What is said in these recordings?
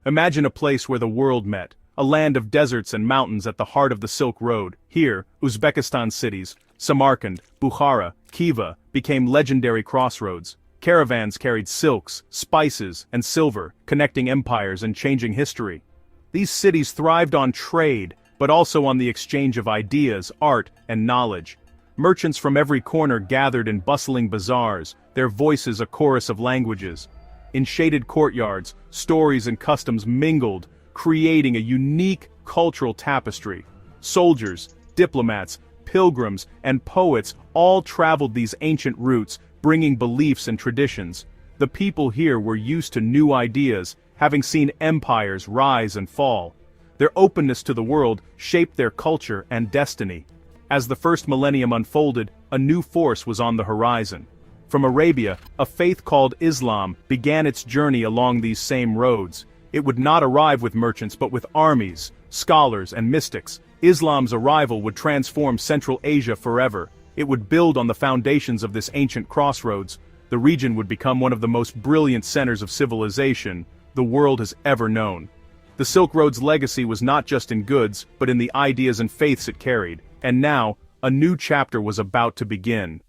Imagine a place where the world met, a land of deserts and mountains at the heart of the Silk Road. Here, Uzbekistan cities, Samarkand, Bukhara, Khiva, became legendary crossroads. Caravans carried silks, spices, and silver, connecting empires and changing history. These cities thrived on trade, but also on the exchange of ideas, art, and knowledge. Merchants from every corner gathered in bustling bazaars, their voices a chorus of languages. In shaded courtyards, stories and customs mingled, creating a unique cultural tapestry. Soldiers, diplomats, pilgrims, and poets all traveled these ancient routes, bringing beliefs and traditions. The people here were used to new ideas, having seen empires rise and fall. Their openness to the world shaped their culture and destiny. As the first millennium unfolded, a new force was on the horizon. From Arabia, a faith called Islam began its journey along these same roads. It would not arrive with merchants but with armies, scholars, and mystics. Islam's arrival would transform Central Asia forever. It would build on the foundations of this ancient crossroads. The region would become one of the most brilliant centers of civilization the world has ever known. The Silk Road's legacy was not just in goods, but in the ideas and faiths it carried. And now, a new chapter was about to begin.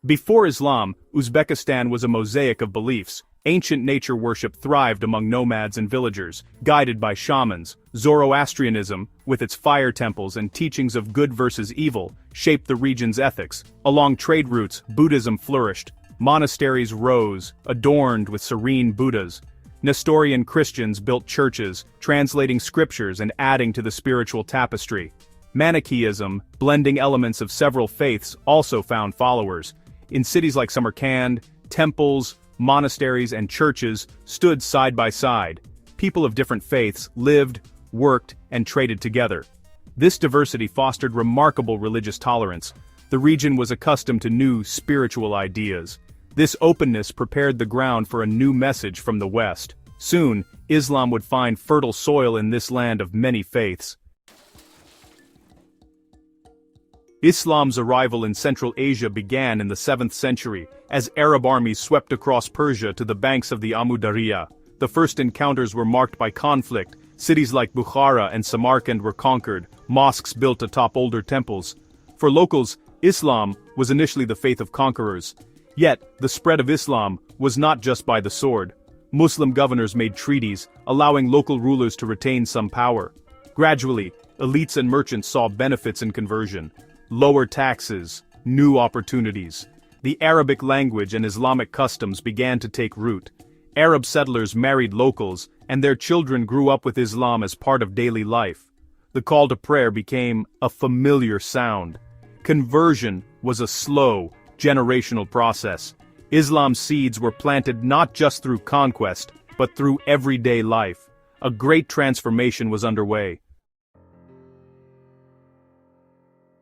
Before Islam, Uzbekistan was a mosaic of beliefs. Ancient nature worship thrived among nomads and villagers, guided by shamans. Zoroastrianism, with its fire temples and teachings of good versus evil, shaped the region's ethics. Along trade routes, Buddhism flourished. Monasteries rose, adorned with serene Buddhas. Nestorian Christians built churches, translating scriptures and adding to the spiritual tapestry. Manichaeism, blending elements of several faiths, also found followers. In cities like Samarkand, temples, monasteries, and churches stood side by side. People of different faiths lived, worked, and traded together. This diversity fostered remarkable religious tolerance. The region was accustomed to new spiritual ideas. This openness prepared the ground for a new message from the West. Soon, Islam would find fertile soil in this land of many faiths. Islam's arrival in Central Asia began in the 7th century, as Arab armies swept across Persia to the banks of the Amu Darya. The first encounters were marked by conflict. Cities like Bukhara and Samarkand were conquered, mosques built atop older temples. For locals, Islam was initially the faith of conquerors. Yet, the spread of Islam was not just by the sword. Muslim governors made treaties, allowing local rulers to retain some power. Gradually, elites and merchants saw benefits in conversion. Lower taxes, new opportunities. The Arabic language and Islamic customs began to take root. Arab settlers married locals, and their children grew up with Islam as part of daily life. The call to prayer became a familiar sound. Conversion was a slow, generational process. Islam's seeds were planted not just through conquest, but through everyday life. A great transformation was underway.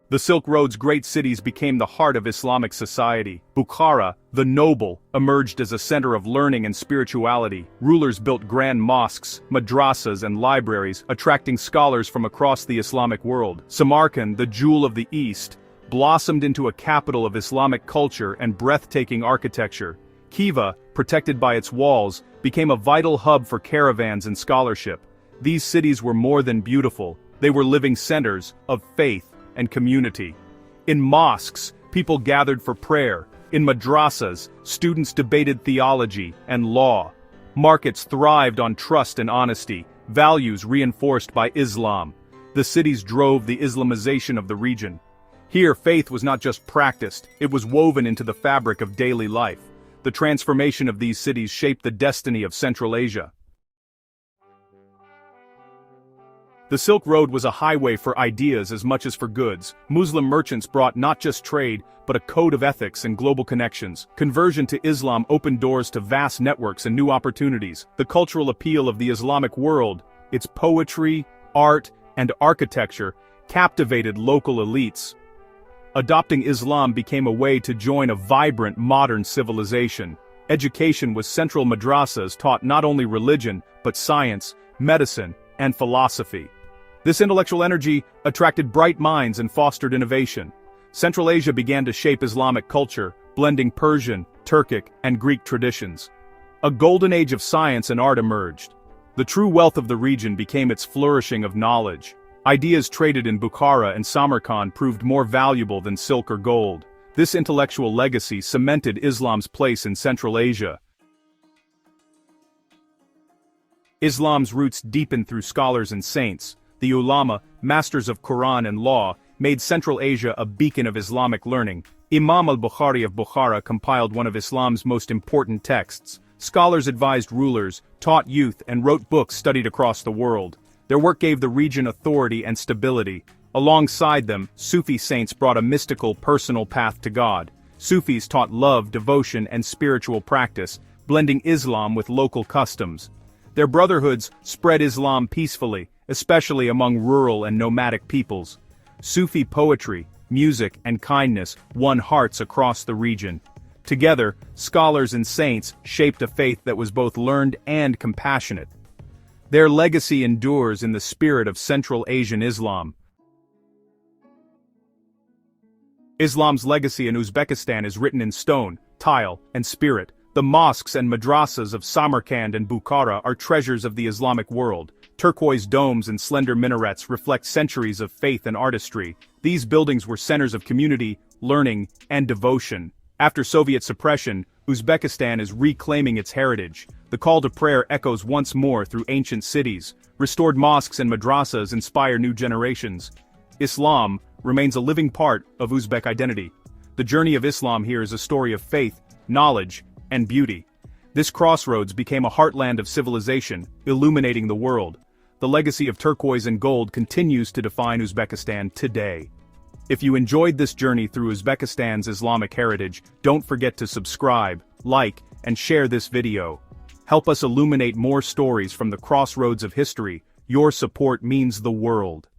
The Silk Road's great cities became the heart of Islamic society. Bukhara, the noble, emerged as a center of learning and spirituality. Rulers built grand mosques, madrasas, and libraries, attracting scholars from across the Islamic world. Samarkand, the jewel of the East, blossomed into a capital of Islamic culture and breathtaking architecture. Khiva, protected by its walls, became a vital hub for caravans and scholarship. These cities were more than beautiful. They were living centers of faith and community. In mosques, people gathered for prayer. In madrasas, students debated theology and law. Markets thrived on trust and honesty, values reinforced by Islam. The cities drove the Islamization of the region. Here, faith was not just practiced, it was woven into the fabric of daily life. The transformation of these cities shaped the destiny of Central Asia. The Silk Road was a highway for ideas as much as for goods. Muslim merchants brought not just trade, but a code of ethics and global connections. Conversion to Islam opened doors to vast networks and new opportunities. The cultural appeal of the Islamic world, its poetry, art, and architecture, captivated local elites. Adopting Islam became a way to join a vibrant modern civilization. Education was central. Madrasas taught not only religion, but science, medicine, and philosophy. This intellectual energy attracted bright minds and fostered innovation. Central Asia began to shape Islamic culture, blending Persian, Turkic, and Greek traditions. A golden age of science and art emerged. The true wealth of the region became its flourishing of knowledge. Ideas traded in Bukhara and Samarkand proved more valuable than silk or gold. This intellectual legacy cemented Islam's place in Central Asia. Islam's roots deepened through scholars and saints. The ulama, masters of Quran and law, made Central Asia a beacon of Islamic learning. Imam al-Bukhari of Bukhara compiled one of Islam's most important texts. Scholars advised rulers, taught youth, and wrote books studied across the world. Their work gave the region authority and stability. Alongside them, Sufi saints brought a mystical, personal path to God. Sufis taught love, devotion, and spiritual practice, blending Islam with local customs. Their brotherhoods spread Islam peacefully, especially among rural and nomadic peoples. Sufi poetry, music, and kindness won hearts across the region. Together, scholars and saints shaped a faith that was both learned and compassionate. Their legacy endures in the spirit of Central Asian Islam. Islam's legacy in Uzbekistan is written in stone, tile, and spirit. The mosques and madrasas of Samarkand and Bukhara are treasures of the Islamic world. Turquoise domes and slender minarets reflect centuries of faith and artistry. These buildings were centers of community, learning, and devotion. After Soviet suppression, Uzbekistan is reclaiming its heritage. The call to prayer echoes once more through ancient cities. Restored mosques and madrasas inspire new generations. Islam remains a living part of Uzbek identity. The journey of Islam here is a story of faith, knowledge, and beauty. This crossroads became a heartland of civilization, illuminating the world. The legacy of turquoise and gold continues to define Uzbekistan today. If you enjoyed this journey through Uzbekistan's Islamic heritage, don't forget to subscribe, like, and share this video. Help us illuminate more stories from the crossroads of history. Your support means the world.